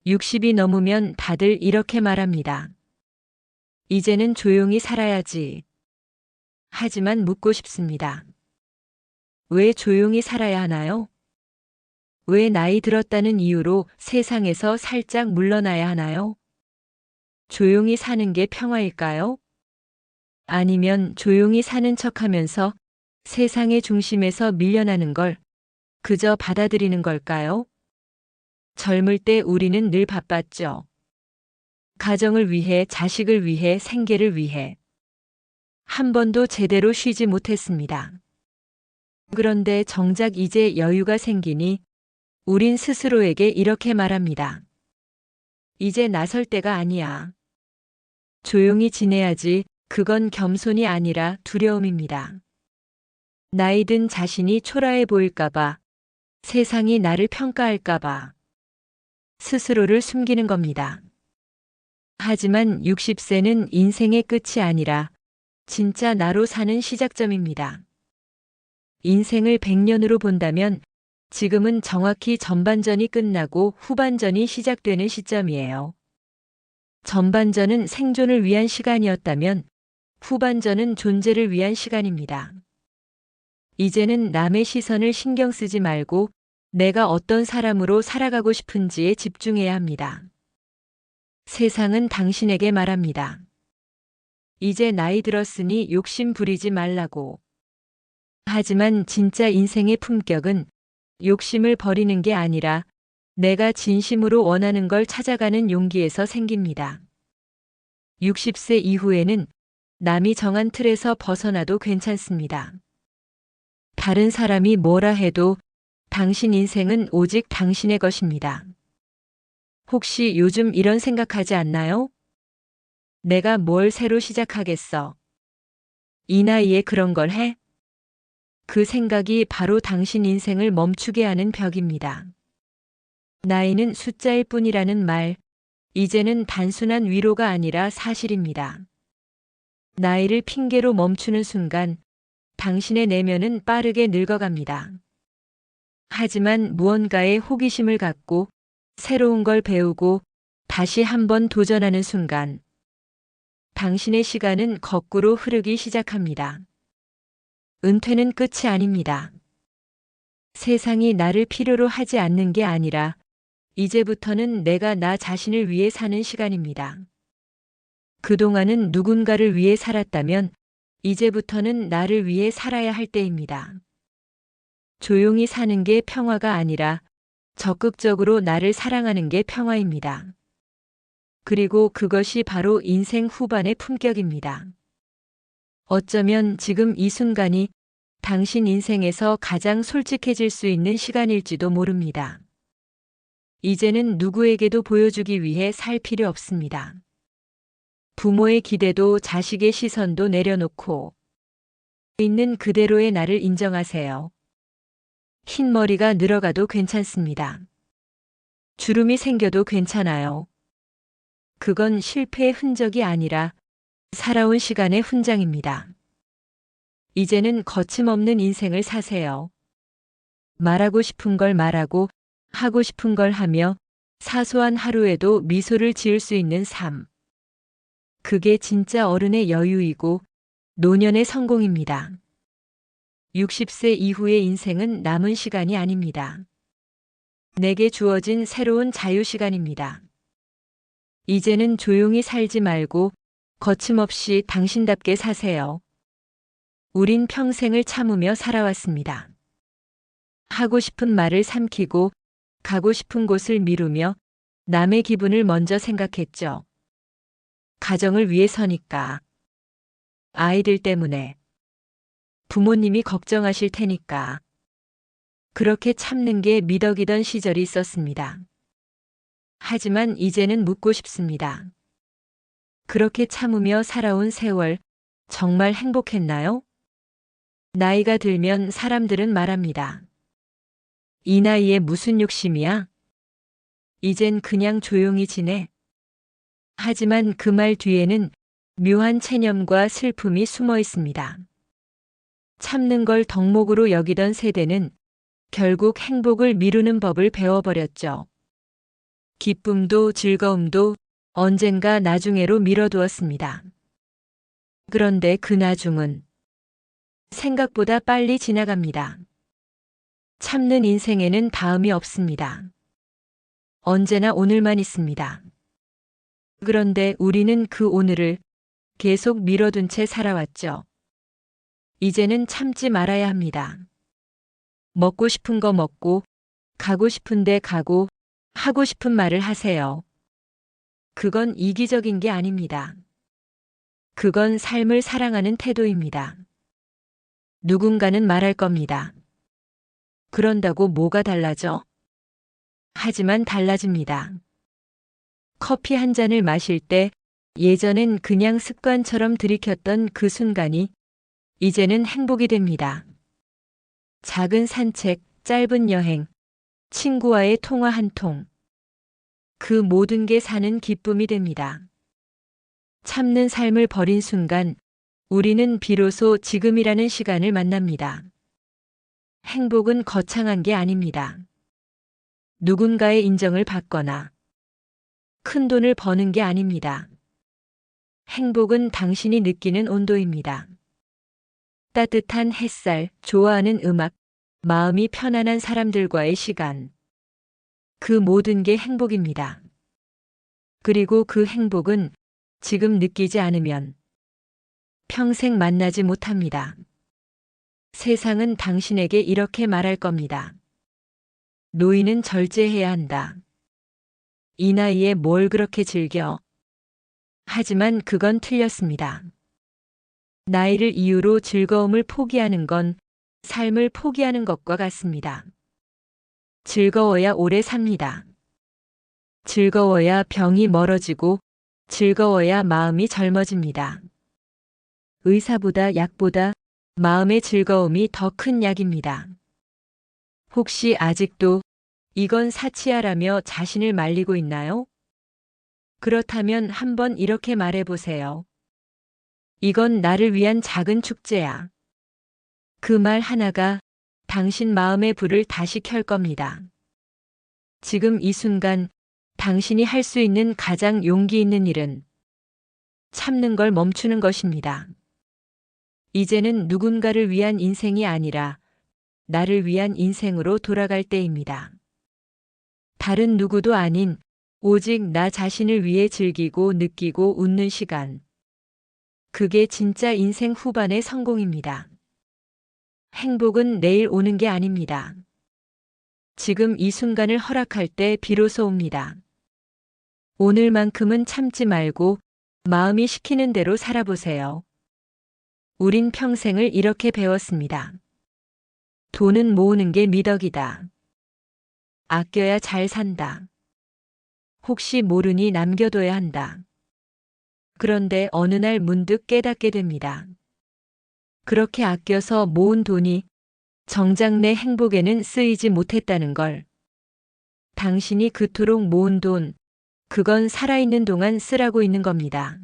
60이 넘으면 다들 이렇게 말합니다. 이제는 조용히 살아야지. 하지만 묻고 싶습니다. 왜 조용히 살아야 하나요? 왜 나이 들었다는 이유로 세상에서 살짝 물러나야 하나요? 조용히 사는 게 평화일까요? 아니면 조용히 사는 척하면서 세상의 중심에서 밀려나는 걸 그저 받아들이는 걸까요? 젊을 때 우리는 늘 바빴죠. 가정을 위해, 자식을 위해, 생계를 위해. 한 번도 제대로 쉬지 못했습니다. 그런데 정작 이제 여유가 생기니 우린 스스로에게 이렇게 말합니다. 이제 나설 때가 아니야. 조용히 지내야지. 그건 겸손이 아니라 두려움입니다. 나이 든 자신이 초라해 보일까봐, 세상이 나를 평가할까봐, 스스로를 숨기는 겁니다. 하지만 60세는 인생의 끝이 아니라 진짜 나로 사는 시작점입니다. 인생을 100년으로 본다면 지금은 정확히 전반전이 끝나고 후반전이 시작되는 시점이에요. 전반전은 생존을 위한 시간이었다면 후반전은 존재를 위한 시간입니다. 이제는 남의 시선을 신경 쓰지 말고 내가 어떤 사람으로 살아가고 싶은지에 집중해야 합니다. 세상은 당신에게 말합니다. 이제 나이 들었으니 욕심 부리지 말라고. 하지만 진짜 인생의 품격은 욕심을 버리는 게 아니라 내가 진심으로 원하는 걸 찾아가는 용기에서 생깁니다. 60세 이후에는 남이 정한 틀에서 벗어나도 괜찮습니다. 다른 사람이 뭐라 해도 당신 인생은 오직 당신의 것입니다. 혹시 요즘 이런 생각하지 않나요? 내가 뭘 새로 시작하겠어? 이 나이에 그런 걸 해? 그 생각이 바로 당신 인생을 멈추게 하는 벽입니다. 나이는 숫자일 뿐이라는 말, 이제는 단순한 위로가 아니라 사실입니다. 나이를 핑계로 멈추는 순간 당신의 내면은 빠르게 늙어갑니다. 하지만 무언가에 호기심을 갖고 새로운 걸 배우고 다시 한번 도전하는 순간 당신의 시간은 거꾸로 흐르기 시작합니다. 은퇴는 끝이 아닙니다. 세상이 나를 필요로 하지 않는 게 아니라 이제부터는 내가 나 자신을 위해 사는 시간입니다. 그동안은 누군가를 위해 살았다면 이제부터는 나를 위해 살아야 할 때입니다. 조용히 사는 게 평화가 아니라 적극적으로 나를 사랑하는 게 평화입니다. 그리고 그것이 바로 인생 후반의 품격입니다. 어쩌면 지금 이 순간이 당신 인생에서 가장 솔직해질 수 있는 시간일지도 모릅니다. 이제는 누구에게도 보여주기 위해 살 필요 없습니다. 부모의 기대도 자식의 시선도 내려놓고 있는 그대로의 나를 인정하세요. 흰머리가 늘어가도 괜찮습니다. 주름이 생겨도 괜찮아요. 그건 실패의 흔적이 아니라 살아온 시간의 훈장입니다. 이제는 거침없는 인생을 사세요. 말하고 싶은 걸 말하고 하고 싶은 걸 하며 사소한 하루에도 미소를 지을 수 있는 삶. 그게 진짜 어른의 여유이고 노년의 성공입니다. 60세 이후의 인생은 남은 시간이 아닙니다. 내게 주어진 새로운 자유 시간입니다. 이제는 조용히 살지 말고 거침없이 당신답게 사세요. 우린 평생을 참으며 살아왔습니다. 하고 싶은 말을 삼키고 가고 싶은 곳을 미루며 남의 기분을 먼저 생각했죠. 가정을 위해서니까. 아이들 때문에. 부모님이 걱정하실 테니까. 그렇게 참는 게 미덕이던 시절이 있었습니다. 하지만 이제는 묻고 싶습니다. 그렇게 참으며 살아온 세월 정말 행복했나요? 나이가 들면 사람들은 말합니다. 이 나이에 무슨 욕심이야? 이젠 그냥 조용히 지내. 하지만 그 말 뒤에는 묘한 체념과 슬픔이 숨어 있습니다. 참는 걸 덕목으로 여기던 세대는 결국 행복을 미루는 법을 배워버렸죠. 기쁨도 즐거움도 언젠가 나중에로 미뤄두었습니다. 그런데 그 나중은 생각보다 빨리 지나갑니다. 참는 인생에는 다음이 없습니다. 언제나 오늘만 있습니다. 그런데 우리는 그 오늘을 계속 미뤄둔 채 살아왔죠. 이제는 참지 말아야 합니다. 먹고 싶은 거 먹고, 가고 싶은데 가고, 하고 싶은 말을 하세요. 그건 이기적인 게 아닙니다. 그건 삶을 사랑하는 태도입니다. 누군가는 말할 겁니다. 그런다고 뭐가 달라져? 하지만 달라집니다. 커피 한 잔을 마실 때 예전엔 그냥 습관처럼 들이켰던 그 순간이 이제는 행복이 됩니다. 작은 산책, 짧은 여행, 친구와의 통화 한 통. 그 모든 게 사는 기쁨이 됩니다. 참는 삶을 버린 순간 우리는 비로소 지금이라는 시간을 만납니다. 행복은 거창한 게 아닙니다. 누군가의 인정을 받거나 큰 돈을 버는 게 아닙니다. 행복은 당신이 느끼는 온도입니다. 따뜻한 햇살, 좋아하는 음악, 마음이 편안한 사람들과의 시간. 그 모든 게 행복입니다. 그리고 그 행복은 지금 느끼지 않으면 평생 만나지 못합니다. 세상은 당신에게 이렇게 말할 겁니다. 노인은 절제해야 한다. 이 나이에 뭘 그렇게 즐겨? 하지만 그건 틀렸습니다. 나이를 이유로 즐거움을 포기하는 건 삶을 포기하는 것과 같습니다. 즐거워야 오래 삽니다. 즐거워야 병이 멀어지고 즐거워야 마음이 젊어집니다. 의사보다 약보다 마음의 즐거움이 더 큰 약입니다. 혹시 아직도 이건 사치야라며 자신을 말리고 있나요? 그렇다면 한번 이렇게 말해보세요. 이건 나를 위한 작은 축제야. 그 말 하나가 당신 마음의 불을 다시 켤 겁니다. 지금 이 순간 당신이 할 수 있는 가장 용기 있는 일은 참는 걸 멈추는 것입니다. 이제는 누군가를 위한 인생이 아니라 나를 위한 인생으로 돌아갈 때입니다. 다른 누구도 아닌 오직 나 자신을 위해 즐기고 느끼고 웃는 시간. 그게 진짜 인생 후반의 성공입니다. 행복은 내일 오는 게 아닙니다. 지금 이 순간을 허락할 때 비로소 옵니다. 오늘만큼은 참지 말고 마음이 시키는 대로 살아보세요. 우린 평생을 이렇게 배웠습니다. 돈은 모으는 게 미덕이다. 아껴야 잘 산다. 혹시 모르니 남겨둬야 한다. 그런데 어느 날 문득 깨닫게 됩니다. 그렇게 아껴서 모은 돈이 정작 내 행복에는 쓰이지 못했다는 걸. 당신이 그토록 모은 돈, 그건 살아있는 동안 쓰라고 있는 겁니다.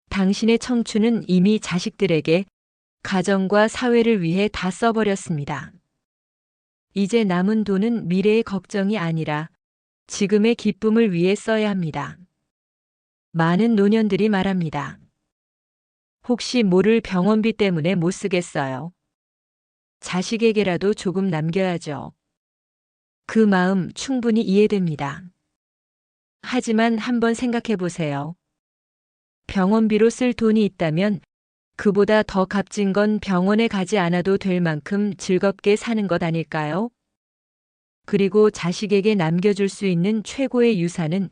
당신의 청춘은 이미 자식들에게 가정과 사회를 위해 다 써버렸습니다. 이제 남은 돈은 미래의 걱정이 아니라 지금의 기쁨을 위해 써야 합니다. 많은 노년들이 말합니다. 혹시 모를 병원비 때문에 못 쓰겠어요. 자식에게라도 조금 남겨야죠. 그 마음 충분히 이해됩니다. 하지만 한번 생각해 보세요. 병원비로 쓸 돈이 있다면 그보다 더 값진 건 병원에 가지 않아도 될 만큼 즐겁게 사는 것 아닐까요? 그리고 자식에게 남겨줄 수 있는 최고의 유산은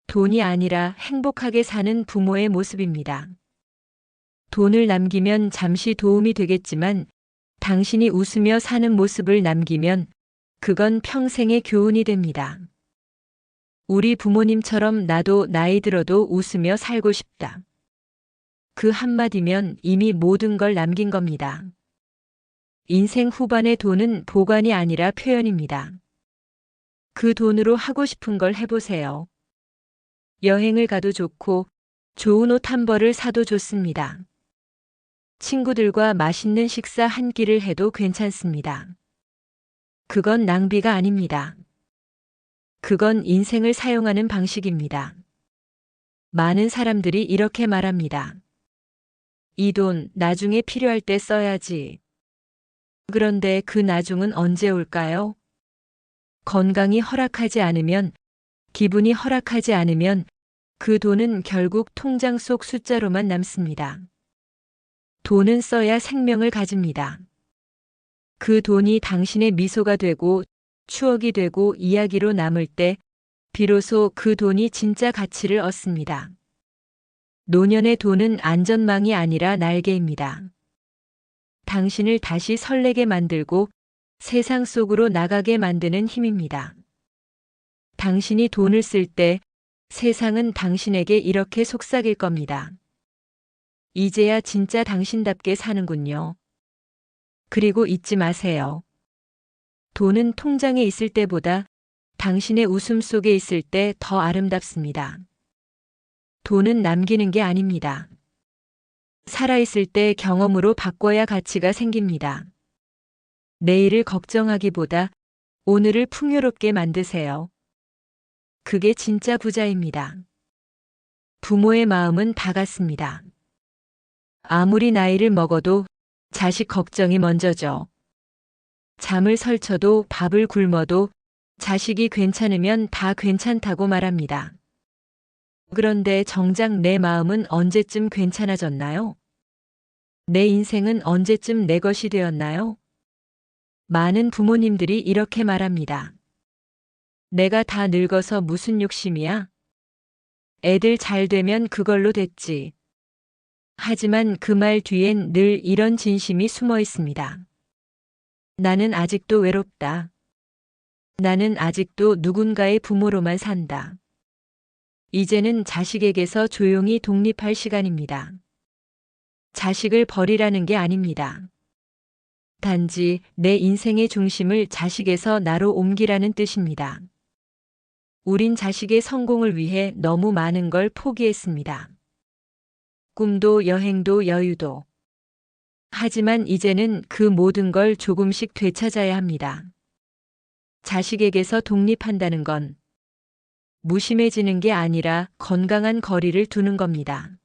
돈이 아니라 행복하게 사는 부모의 모습입니다. 돈을 남기면 잠시 도움이 되겠지만 당신이 웃으며 사는 모습을 남기면 그건 평생의 교훈이 됩니다. 우리 부모님처럼 나도 나이 들어도 웃으며 살고 싶다. 그 한마디면 이미 모든 걸 남긴 겁니다. 인생 후반의 돈은 보관이 아니라 표현입니다. 그 돈으로 하고 싶은 걸 해보세요. 여행을 가도 좋고 좋은 옷 한 벌을 사도 좋습니다. 친구들과 맛있는 식사 한 끼를 해도 괜찮습니다. 그건 낭비가 아닙니다. 그건 인생을 사용하는 방식입니다. 많은 사람들이 이렇게 말합니다. 이 돈 나중에 필요할 때 써야지. 그런데 그 나중은 언제 올까요? 건강이 허락하지 않으면, 기분이 허락하지 않으면 그 돈은 결국 통장 속 숫자로만 남습니다. 돈은 써야 생명을 가집니다. 그 돈이 당신의 미소가 되고 추억이 되고 이야기로 남을 때 비로소 그 돈이 진짜 가치를 얻습니다. 노년의 돈은 안전망이 아니라 날개입니다. 당신을 다시 설레게 만들고 세상 속으로 나가게 만드는 힘입니다. 당신이 돈을 쓸 때 세상은 당신에게 이렇게 속삭일 겁니다. 이제야 진짜 당신답게 사는군요. 그리고 잊지 마세요. 돈은 통장에 있을 때보다 당신의 웃음 속에 있을 때 더 아름답습니다. 돈은 남기는 게 아닙니다. 살아있을 때 경험으로 바꿔야 가치가 생깁니다. 내일을 걱정하기보다 오늘을 풍요롭게 만드세요. 그게 진짜 부자입니다. 부모의 마음은 다 같습니다. 아무리 나이를 먹어도 자식 걱정이 먼저죠. 잠을 설쳐도 밥을 굶어도 자식이 괜찮으면 다 괜찮다고 말합니다. 그런데 정작 내 마음은 언제쯤 괜찮아졌나요? 내 인생은 언제쯤 내 것이 되었나요? 많은 부모님들이 이렇게 말합니다. 내가 다 늙어서 무슨 욕심이야? 애들 잘 되면 그걸로 됐지. 하지만 그 말 뒤엔 늘 이런 진심이 숨어 있습니다. 나는 아직도 외롭다. 나는 아직도 누군가의 부모로만 산다. 이제는 자식에게서 조용히 독립할 시간입니다. 자식을 버리라는 게 아닙니다. 단지 내 인생의 중심을 자식에서 나로 옮기라는 뜻입니다. 우린 자식의 성공을 위해 너무 많은 걸 포기했습니다. 꿈도 여행도 여유도. 하지만 이제는 그 모든 걸 조금씩 되찾아야 합니다. 자식에게서 독립한다는 건 무심해지는 게 아니라 건강한 거리를 두는 겁니다.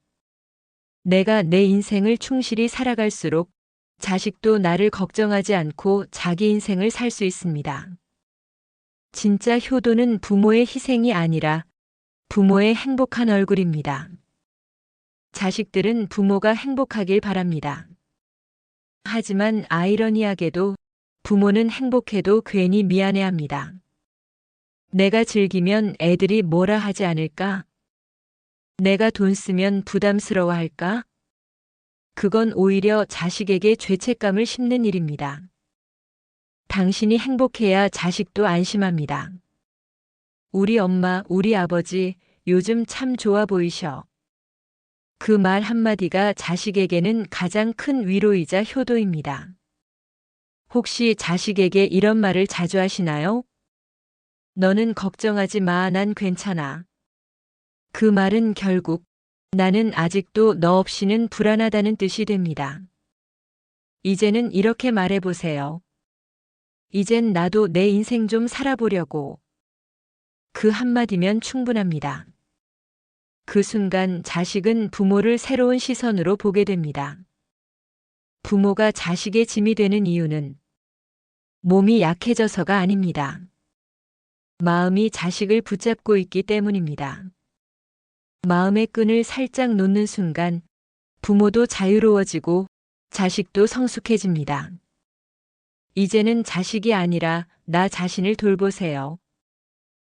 내가 내 인생을 충실히 살아갈수록 자식도 나를 걱정하지 않고 자기 인생을 살 수 있습니다. 진짜 효도는 부모의 희생이 아니라 부모의 행복한 얼굴입니다. 자식들은 부모가 행복하길 바랍니다. 하지만 아이러니하게도 부모는 행복해도 괜히 미안해합니다. 내가 즐기면 애들이 뭐라 하지 않을까? 내가 돈 쓰면 부담스러워할까? 그건 오히려 자식에게 죄책감을 심는 일입니다. 당신이 행복해야 자식도 안심합니다. 우리 엄마, 우리 아버지 요즘 참 좋아 보이셔. 그 말 한마디가 자식에게는 가장 큰 위로이자 효도입니다. 혹시 자식에게 이런 말을 자주 하시나요? 너는 걱정하지 마, 난 괜찮아. 그 말은 결국 나는 아직도 너 없이는 불안하다는 뜻이 됩니다. 이제는 이렇게 말해보세요. 이젠 나도 내 인생 좀 살아보려고. 그 한마디면 충분합니다. 그 순간 자식은 부모를 새로운 시선으로 보게 됩니다. 부모가 자식의 짐이 되는 이유는 몸이 약해져서가 아닙니다. 마음이 자식을 붙잡고 있기 때문입니다. 마음의 끈을 살짝 놓는 순간 부모도 자유로워지고 자식도 성숙해집니다. 이제는 자식이 아니라 나 자신을 돌보세요.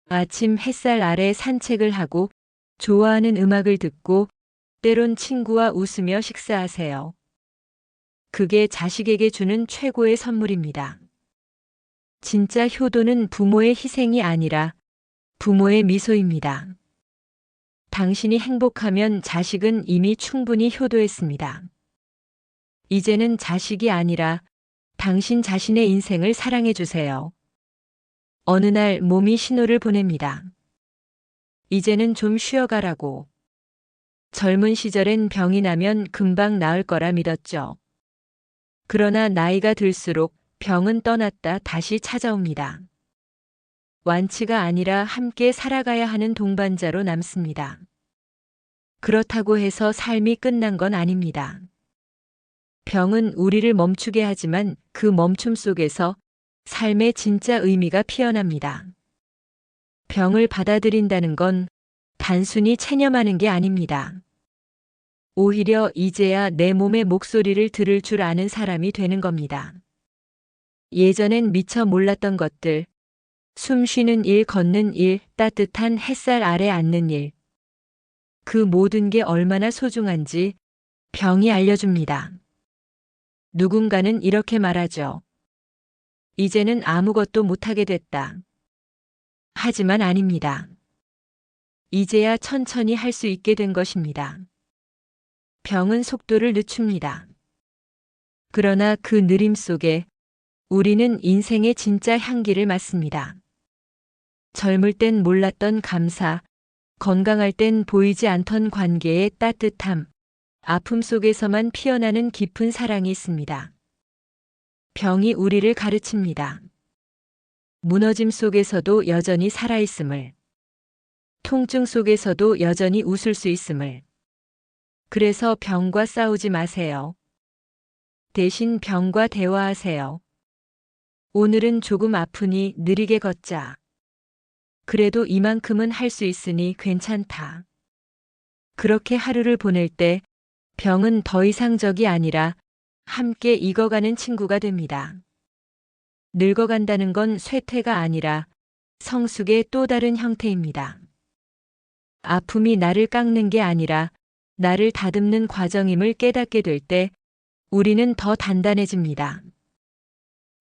아침 햇살 아래 산책을 하고 좋아하는 음악을 듣고 때론 친구와 웃으며 식사하세요. 그게 자식에게 주는 최고의 선물입니다. 진짜 효도는 부모의 희생이 아니라 부모의 미소입니다. 당신이 행복하면 자식은 이미 충분히 효도했습니다. 이제는 자식이 아니라 당신 자신의 인생을 사랑해 주세요. 어느 날 몸이 신호를 보냅니다. 이제는 좀 쉬어가라고. 젊은 시절엔 병이 나면 금방 나을 거라 믿었죠. 그러나 나이가 들수록 병은 떠났다 다시 찾아옵니다. 완치가 아니라 함께 살아가야 하는 동반자로 남습니다. 그렇다고 해서 삶이 끝난 건 아닙니다. 병은 우리를 멈추게 하지만 그 멈춤 속에서 삶의 진짜 의미가 피어납니다. 병을 받아들인다는 건 단순히 체념하는 게 아닙니다. 오히려 이제야 내 몸의 목소리를 들을 줄 아는 사람이 되는 겁니다. 예전엔 미처 몰랐던 것들, 숨 쉬는 일, 걷는 일, 따뜻한 햇살 아래 앉는 일. 그 모든 게 얼마나 소중한지 병이 알려줍니다. 누군가는 이렇게 말하죠. 이제는 아무것도 못하게 됐다. 하지만 아닙니다. 이제야 천천히 할 수 있게 된 것입니다. 병은 속도를 늦춥니다. 그러나 그 느림 속에 우리는 인생의 진짜 향기를 맡습니다. 젊을 땐 몰랐던 감사, 건강할 땐 보이지 않던 관계의 따뜻함, 아픔 속에서만 피어나는 깊은 사랑이 있습니다. 병이 우리를 가르칩니다. 무너짐 속에서도 여전히 살아있음을, 통증 속에서도 여전히 웃을 수 있음을. 그래서 병과 싸우지 마세요. 대신 병과 대화하세요. 오늘은 조금 아프니 느리게 걷자. 그래도 이만큼은 할 수 있으니 괜찮다. 그렇게 하루를 보낼 때 병은 더 이상 적이 아니라 함께 익어가는 친구가 됩니다. 늙어간다는 건 쇠퇴가 아니라 성숙의 또 다른 형태입니다. 아픔이 나를 깎는 게 아니라 나를 다듬는 과정임을 깨닫게 될 때 우리는 더 단단해집니다.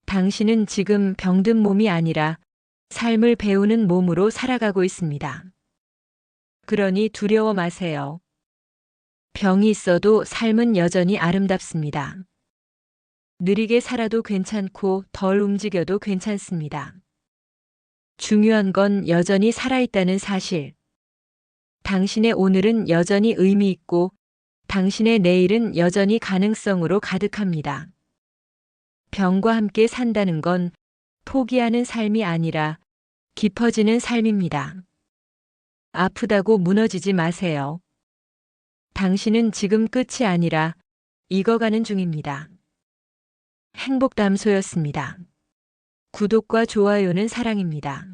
당신은 지금 병든 몸이 아니라 삶을 배우는 몸으로 살아가고 있습니다. 그러니 두려워 마세요. 병이 있어도 삶은 여전히 아름답습니다. 느리게 살아도 괜찮고 덜 움직여도 괜찮습니다. 중요한 건 여전히 살아있다는 사실. 당신의 오늘은 여전히 의미 있고 당신의 내일은 여전히 가능성으로 가득합니다. 병과 함께 산다는 건 포기하는 삶이 아니라 깊어지는 삶입니다. 아프다고 무너지지 마세요. 당신은 지금 끝이 아니라 익어가는 중입니다. 행복담소였습니다. 구독과 좋아요는 사랑입니다.